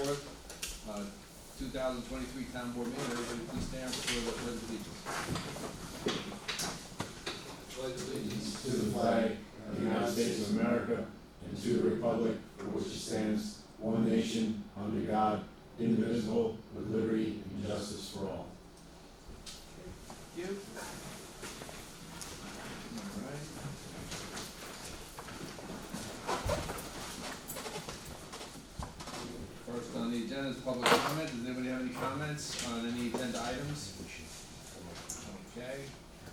4th, 2023 Town Board meeting. Everybody please stand for the pledge of allegiance. Pledge of allegiance to the flag of the United States of America and to the republic for which it stands, one nation, under God, indivisible, with liberty and justice for all. Thank you. All right. First on the agenda is public comment. Does anybody have any comments on any agenda items? Okay,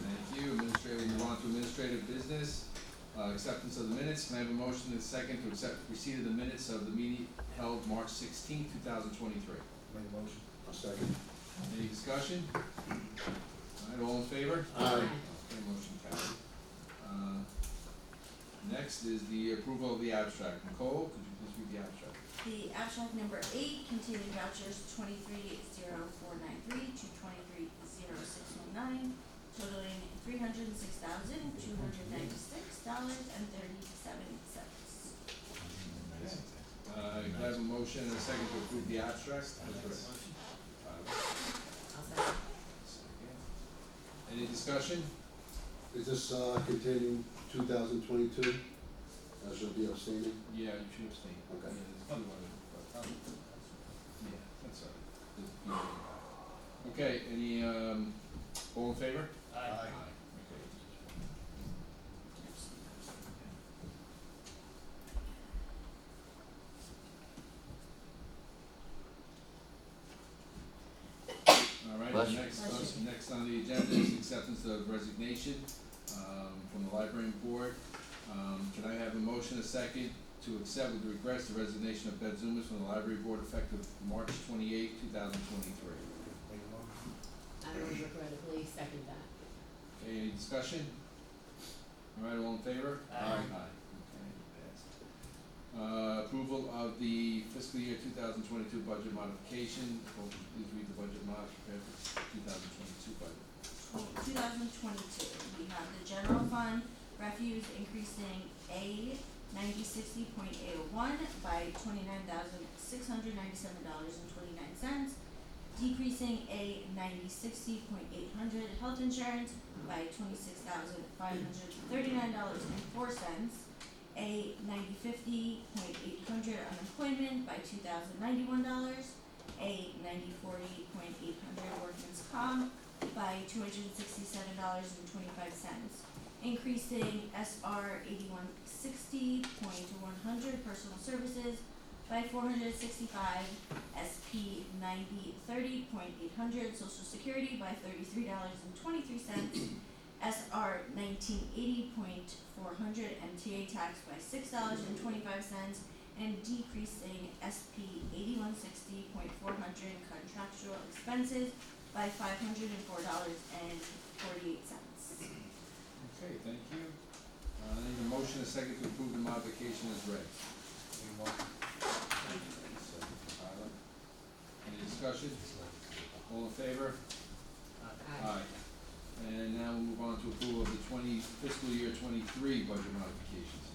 thank you. Administrator, we move on to administrative business. Acceptance of the minutes. Can I have a motion and a second to accept receipt of the minutes of the meeting held March 16, 2023? Make a motion. I'll second. Any discussion? All right, all in favor? Aye. Okay, motion carried. Next is the approval of the abstract. Nicole, could you please read the abstract? The abstract number 8 containing vouchers 230493 to 230619, totaling $306,296.37. Can I have a motion and a second to approve the abstract? Any discussion? Is this containing 2022? I should be abstaining. Yeah, you should abstain. Okay. Yeah, there's two other, yeah, that's all right. Okay, any, all in favor? Aye. Okay. All right, Bless you. next on the agenda is acceptance of resignation, from the library board. Can I have a motion, a second, to accept with regret the resignation of Beth Zumas from the library board effective March 28, 2023? Make a motion. I would regrettably second that. Okay, any discussion? All right, all in favor? Aye. Okay, passed. Approval of the fiscal year 2022 budget modification. Nicole, please read the budget mod prepared for 2022 budget. 2022, we have the general fund refuse increasing A 9060.801 by $29,697.29, decreasing A 9060.800 health insurance by $26,539.04, A 9050.800 unemployment by $2,091, A 9040.800 workman's comp by $267.25, increasing SR 8160.100 personal services by $465, SP 9030.800 social security by $33.23, SR 1980.400 MTA tax by $6.25, and decreasing SP 8160.400 contractual expenses by $504.48. Okay, thank you. I need a motion, a second, to approve the modification as read. Make a motion. Tyler. Any discussion? All in favor? Aye. And now we'll move on to approval of the fiscal year 23 budget modifications.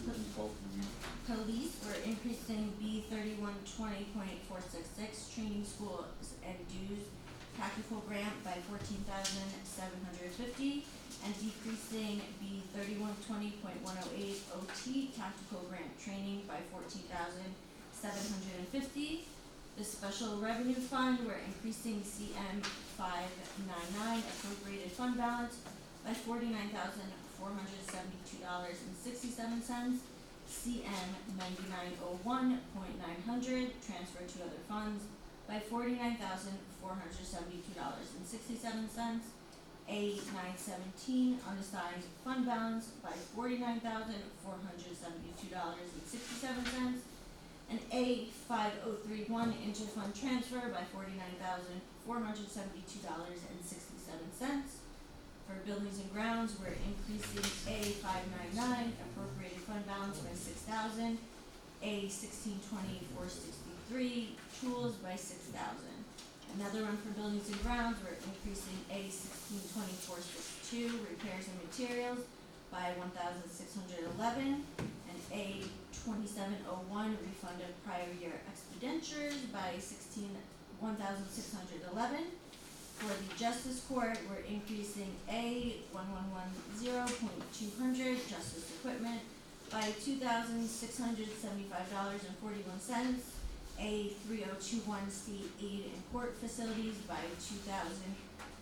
Nicole, can you read? Police, we're increasing B 3120.466 training schools and dues tactical grant by $14,750, and decreasing B 3120.108 OT tactical grant training by $14,750. The special revenue fund, we're increasing CM 599 appropriated fund balance by $49,472.67. CM 9901.900 transfer to other funds by $49,472.67. A 917 unassigned fund balance by $49,472.67. An A 5031 interfund transfer by $49,472.67. For buildings and grounds, we're increasing A 599 appropriated fund balance by $6,000, A 1620-463 tools by $6,000. Another one for buildings and grounds, we're increasing A 1620-462 repairs and materials by $1,611, and A 2701, refund of prior year expenditures by $1,611. For the Justice Court, we're increasing A 1110.200, Justice Equipment, by $2,675.41. A 3021, State Aid and Court Facilities, by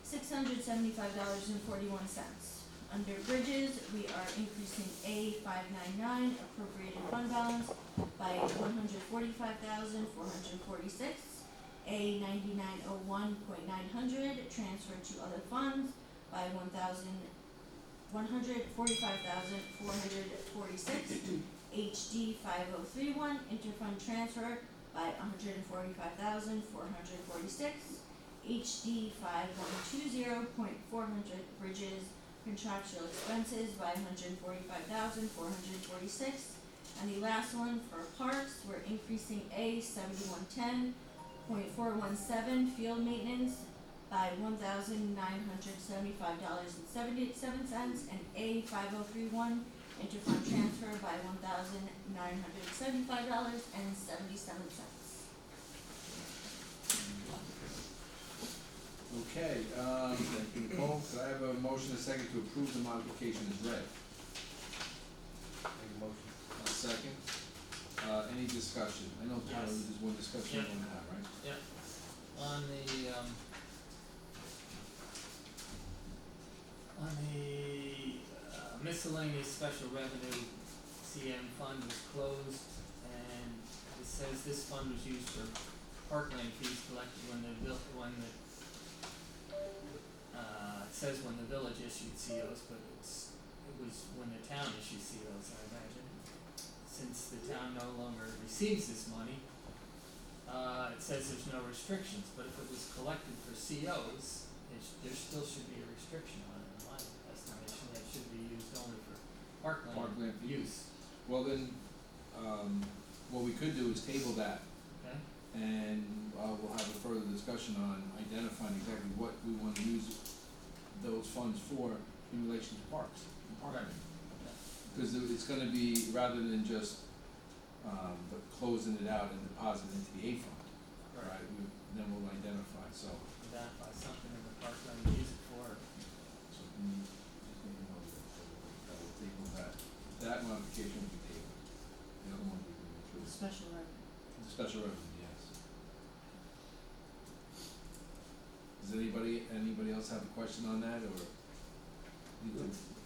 $2,675.41. Under Bridges, we are increasing A 599, appropriated fund balance, by $145,446. A 9901.900, transfer to other funds, by $145,446. HD 5031, interfund transfer, by $145,446. HD 5120.400, Bridges contractual expenses, by $145,446. And the last one for Parks, we're increasing A 7110.417, field maintenance, by $1,975.77, and A 5031, interfund transfer, by $1,975.77. Okay, thank you, Nicole. Could I have a motion and a second to approve the modification as read? Make a motion. A second. Any discussion? I know, Tyler, Yes. there's one discussion you wanna have, right? On the miscellaneous special revenue, CM fund was closed, and it says this fund was used for parkland fees collected when it says when the village issued COs, but it was when the town issued COs, I imagine. Since the town no longer receives this money, it says there's no restrictions, but if it was collected for COs, there still should be a restriction on it, in my estimation, that should be used only for parkland Parkland fees. use, Well then, what we could do is table that, okay? and we'll have a further discussion on identifying exactly what we wanna use those funds for in relation to parks and parking. Cause it's gonna be, rather than just, but closing it out and depositing into the A fund, right? Then we'll identify, so, Identify something in the parkland to use it for, so we just make a note of it, so we'll table that. That modification will be tabled. The other one we can go through. Special revenue. The special revenue, yes. Does anybody else have a question on that, or?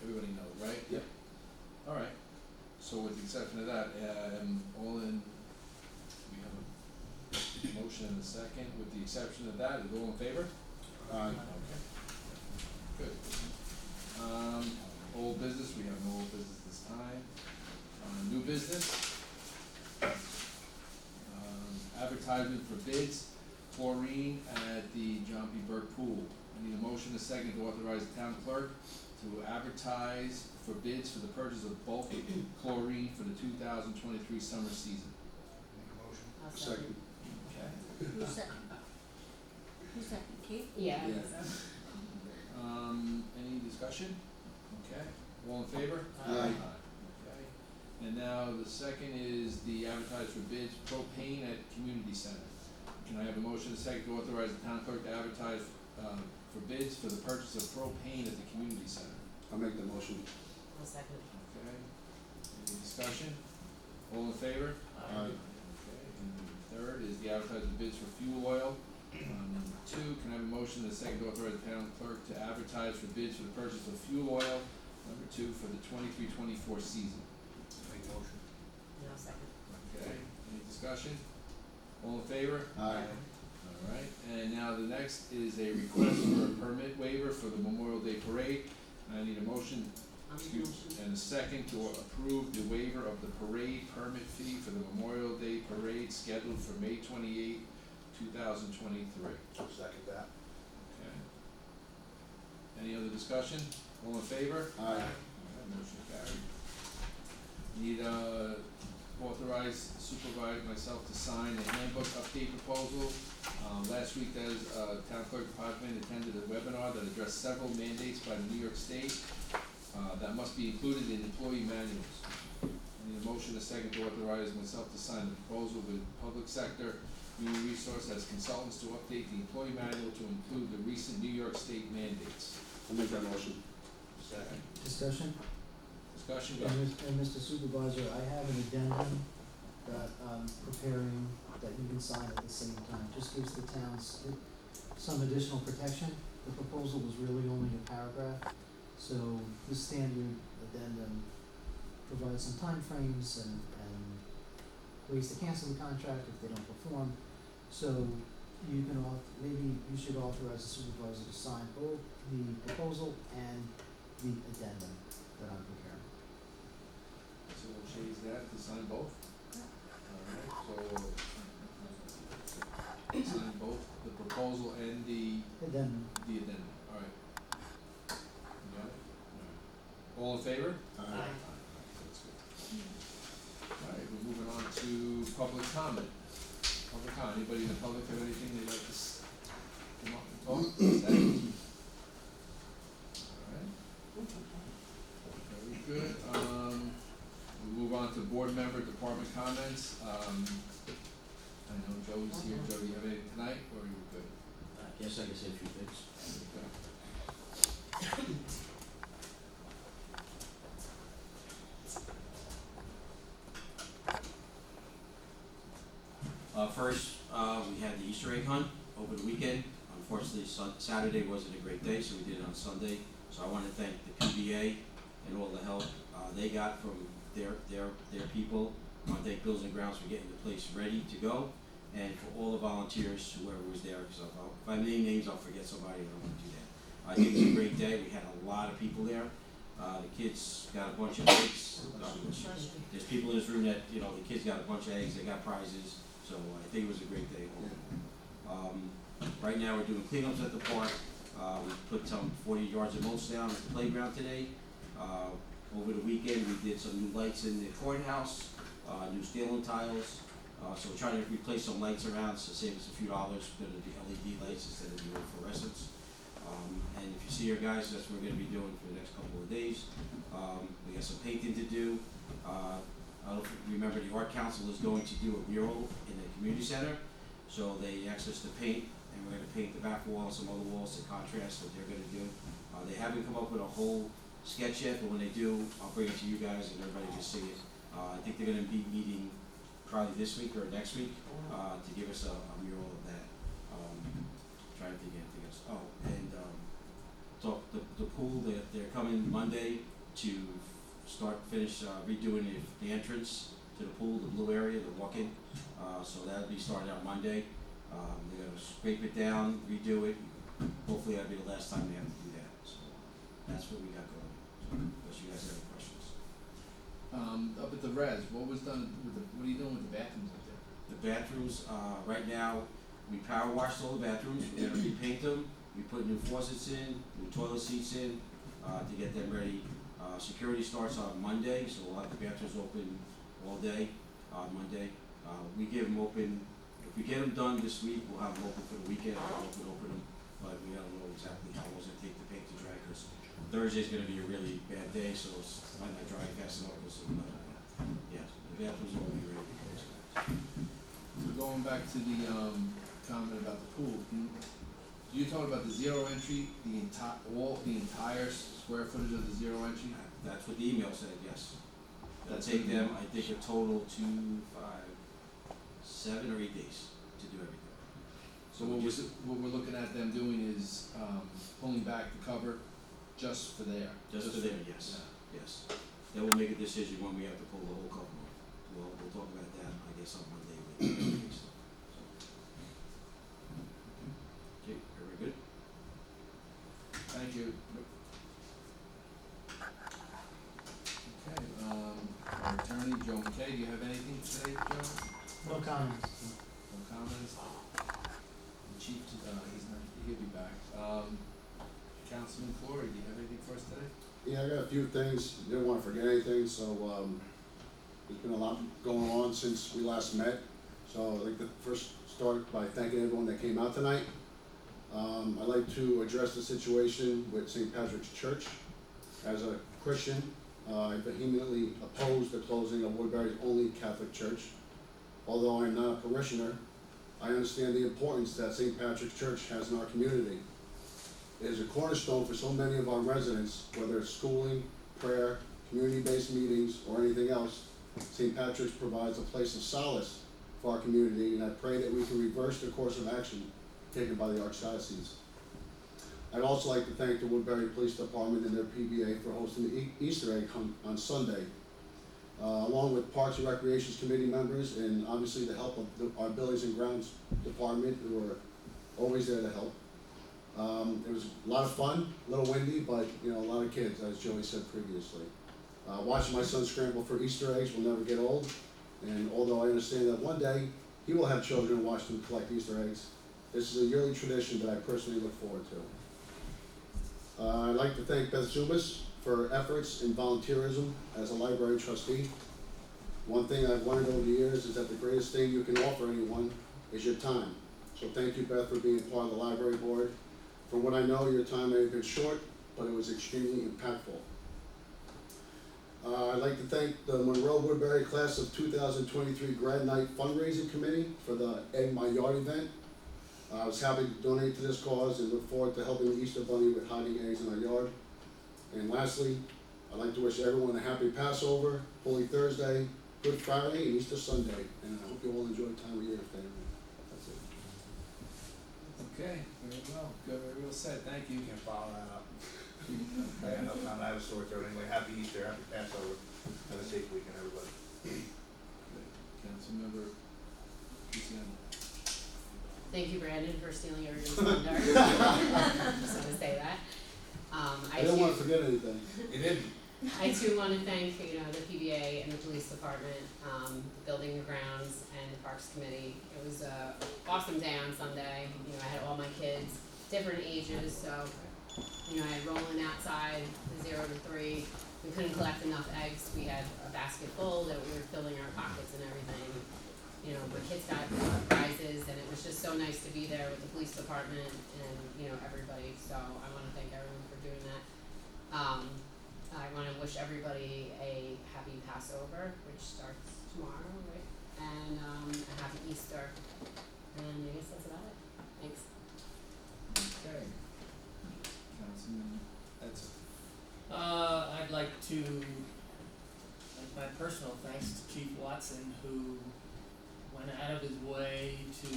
Everybody knows, right? Yep. Alright, so with the exception of that, all in, we have a motion and a second, with the exception of that, is all in favor? Aye. Okay. Good. Old business, we have no old business this time. New business. Advertisement for bids, chlorine at the John P. Burke Pool. I need a motion, a second, to authorize the town clerk to advertise for bids for the purchase of bulk chlorine for the 2023 summer season. Make a motion. I'll Second. Okay. Who's second? Who's second, Kate? Yeah. Yeah. Any discussion? Okay, all in favor? Aye. Okay, and now the second is the advertise for bids propane at community center. Can I have a motion, a second, to authorize the town clerk to advertise, for bids for the purchase of propane at the community center? I'll make the motion. I'll second. Okay, any discussion? All in favor? Aye. Okay, and the third is the advertising bids for fuel oil. Number two, can I have a motion, a second, to authorize the town clerk to advertise for bids for the purchase of fuel oil, number two, for the 23-24 season? Make a motion. And I'll second. Okay, any discussion? All in favor? Aye. Alright, and now the next is a request for a permit waiver for the Memorial Day Parade. I need a motion, I'll make a motion. and a second to approve the waiver of the parade permit fee for the Memorial Day Parade scheduled for May 28, 2023. I'll second that. Okay. Any other discussion? All in favor? Aye. Alright, motion carried. Need, authorize supervisor myself to sign the handbook update proposal. Last week, town clerk department attended a webinar that addressed several mandates by the New York State, that must be included in employee manuals. Need a motion, a second, to authorize myself to sign the proposal with public sector human resource as consultants to update the employee manual to include the recent New York State mandates. I'll make that motion. Second. Discussion? Discussion, go. And Mr. Supervisor, I have an addendum that I'm preparing that you can sign at the same time, just gives the towns some additional protection. The proposal was really only a paragraph, so the standard addendum provides some timeframes and ways to cancel the contract if they don't perform. So you can maybe you should authorize the supervisor to sign both the proposal and the addendum that I'm preparing. So we'll change that to sign both? Alright, so sign both the proposal and the Addendum. addendum, alright. You got it? Alright. All in favor? Aye. That's good. Alright, we're moving on to public comment. Public comment, anybody in the public have anything they'd like to come up and talk? Say? Alright. Very good, we'll move on to board member department comments, I know Joey's here. Joe, do you have anything tonight, or are you good? Yes, I can say a few things. First, we had the Easter egg hunt over the weekend. Unfortunately, Saturday wasn't a great day, so we did it on Sunday. So I want to thank the PBA and all the help they got from their people. I want to thank Bills and Grounds for getting the place ready to go, and for all the volunteers, whoever was there. Because if I name names, I'll forget somebody. I don't want to do that. I think it was a great day. We had a lot of people there. The kids got a bunch of eggs. There's people in this room that, you know, the kids got a bunch of eggs. They got prizes. So I think it was a great day. Right now we're doing cleanups at the park. We put some 40 yards of mulch down at the playground today. Over the weekend we did some new lights in the courthouse, new steel tiles. So we're trying to replace some lights around to save us a few dollars. Going to be LED lights instead of the old fluorescents. And if you see here, guys, that's what we're going to be doing for the next couple of days. We got some painting to do. I don't remember, the art council is going to do a mural in the community center. So they asked us to paint, and we're going to paint the back wall and some other walls to contrast what they're going to do. They haven't come up with a whole sketch yet, but when they do, I'll bring it to you guys and everybody just see it. I think they're going to be meeting probably this week or next week to give us a mural of that. Trying to think of anything else. Oh, and so the pool, they're coming Monday to finish redoing the entrance to the pool, the blue area, the walk-in. So that'll be starting on Monday. They're gonna scrape it down, redo it. Hopefully that'll be the last time they have to do that. So that's what we got going. So unless you guys have any questions. Up at the res, what was done with what are you doing with the bathrooms up there? The bathrooms, right now, we power washed all the bathrooms. We're gonna repaint them. We put new faucets in, new toilet seats in, to get them ready. Security starts on Monday, so we'll have the bathrooms open all day on Monday. We give them open, if we get them done this week, we'll have them open for the weekend. We'll open them, but we don't know exactly how long it's gonna take the paint to dry, because Thursday's gonna be a really bad day, so it might not dry fast enough. Yeah, the bathrooms will be ready to close. So going back to the comment about the pool, you talking about the zero entry, the entire square footage of the zero entry? That's what the email said, yes. It'll take them, I think, a total 2, 5, 7 or 8 days to do everything. So what we're looking at them doing is pulling back the cover just for there. Just for them, yes, yes. Then we'll make a decision when we have to pull the whole cover off. We'll talk about that, I guess, on Monday with the stuff. So. Okay, very good. Thank you. Okay, our attorney, Joe McKay, do you have anything today, Joe? No comments. No comments? The chief, he'll be back. Councilman Flory, do you have anything for us today? Yeah, I got a few things. Didn't want to forget anything, so there's been a lot going on since we last met. So I'd like to first start by thanking everyone that came out tonight. I'd like to address the situation with St. Patrick's Church. As a Christian, I vehemently oppose the closing of Woodbury's only Catholic church. Although I am not a parishioner, I understand the importance that St. Patrick's Church has in our community. It is a cornerstone for so many of our residents, whether it's schooling, prayer, community-based meetings, or anything else. St. Patrick's provides a place of solace for our community, and I pray that we can reverse the course of action taken by the Archdiocese. I'd also like to thank the Woodbury Police Department and their PBA for hosting the Easter egg hunt on Sunday, along with Parks and Recreations Committee members, and obviously the help of our Buildings and Grounds Department, who are always there to help. It was a lot of fun, a little windy, but a lot of kids, as Joey said previously. Watching my son scramble for Easter eggs will never get old, and although I understand that one day he will have children and watch them collect Easter eggs, this is a yearly tradition that I personally look forward to. I'd like to thank Beth Zubas for her efforts in volunteerism as a library trustee. One thing I've learned over the years is that the greatest thing you can offer anyone is your time. So thank you, Beth, for being part of the library board. From what I know, your time may have been short, but it was extremely impactful. I'd like to thank the Monroe Woodbury Class of 2023 Grad Night Fundraising Committee for the Egg My Yard event. I was happy to donate to this cause and look forward to helping the Easter Bunny with hiding eggs in our yard. And lastly, I'd like to wish everyone a happy Passover, Holy Thursday, Good Friday, and Easter Sunday. And I hope you all enjoy time with your family. That's it. Okay, very well, good, very well said, thank you. You can follow that up. I got nothing on that sort there. Anyway, happy Easter, happy Passover, have a safe weekend, everybody. Councilmember Luciano. Thank you, Brandon, for stealing everybody's thunder. Just wanna say that. I don't want to forget anything. You didn't? I too want to thank, the PBA and the police department, the building and grounds and the parks committee. It was a awesome day on Sunday. I had all my kids, different ages, so, I had Roland outside, the 0 to 3. We couldn't collect enough eggs. We had a basket full that we were filling our pockets and everything. But kids got prizes, and it was just so nice to be there with the police department and, everybody. So I want to thank everyone for doing that. I want to wish everybody a happy Passover, which starts tomorrow, right? And a happy Easter. And I guess that's about it. Thanks. Okay. Councilman Edson. I'd like to, my personal thanks to Chief Watson, who went out of his way to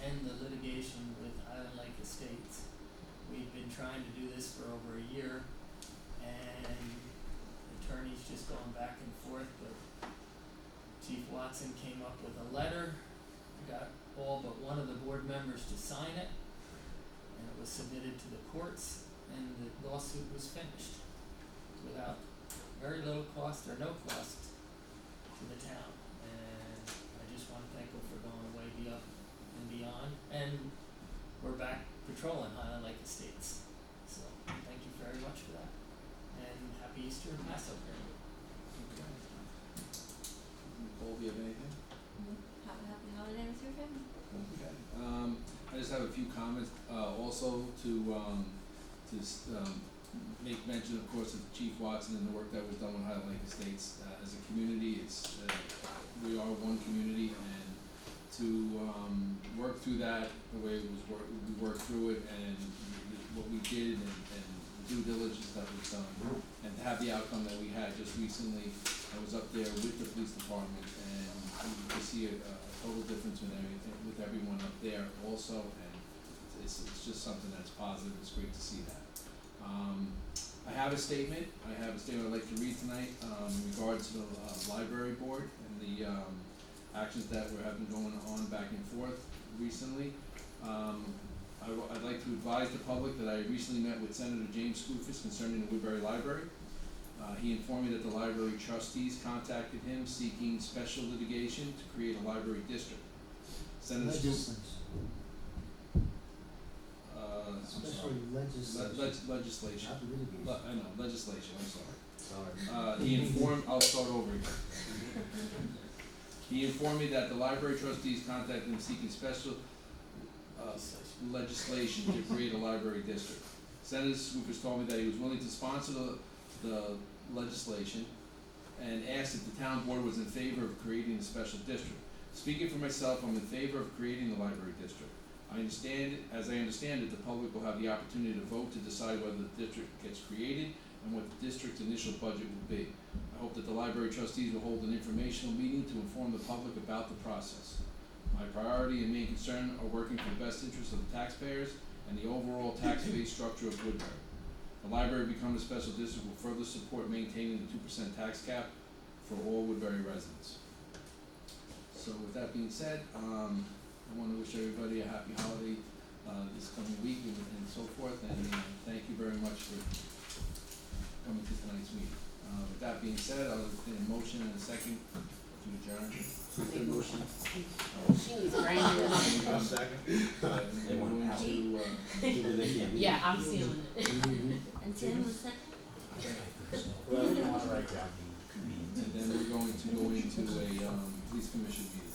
end the litigation with Island Lake Estates. We've been trying to do this for over a year, and attorneys just going back and forth, but Chief Watson came up with a letter, got all but one of the board members to sign it, and it was submitted to the courts, and the lawsuit was finished without very little cost or no cost to the town. And I just wanna thank him for going way up and beyond, and we're back patrolling Highland Lake Estates. So, thank you very much for that, and happy Easter and Passover. Okay. Nicole, do you have anything? Have a happy holiday with your family. Okay, I just have a few comments, also to make mention, of course, of Chief Watson and the work that was done with Highland Lake Estates. As a community, we are one community, and to work through that the way it was we worked through it, and what we did, and the due diligence that was done, and to have the outcome that we had just recently. I was up there with the police department, and you could see a total difference in everything, with everyone up there also, and it's just something that's positive. It's great to see that. I have a statement I'd like to read tonight, in regards to the library board and the actions that have been going on back and forth recently. I'd like to advise the public that I recently met with Senator James Skoufis concerning the Woodbury Library. He informed me that the library trustees contacted him seeking special litigation to create a library district. Senator Skoufis. Especially legislation. Legislation. Not litigation. I know, legislation, I'm sorry. Sorry. He informed, I'll start over again. He informed me that the library trustees contacted him seeking special legislation to create a library district. Senator Skoufis told me that he was willing to sponsor the legislation and asked if the town board was in favor of creating a special district. Speaking for myself, I'm in favor of creating the library district. As I understand it, the public will have the opportunity to vote to decide whether the district gets created and what the district's initial budget will be. I hope that the library trustees will hold an informational meeting to inform the public about the process. My priority and main concern are working for the best interests of the taxpayers and the overall tax base structure of Woodbury. The library becoming a special district will further support maintaining the 2% tax cap for all Woodbury residents. So with that being said, I wanna wish everybody a happy holiday, this coming week and so forth, and thank you very much for coming to tonight's meeting. With that being said, I'll entertain a motion and a second to adjourn. Motion. Jeez, Brandon. I'll second. They We're want going out. to, People they can't be. Yeah, I'm stealing it. And Tim was second? Well, you wanna write down the and then we're going to go into a, police commission meeting.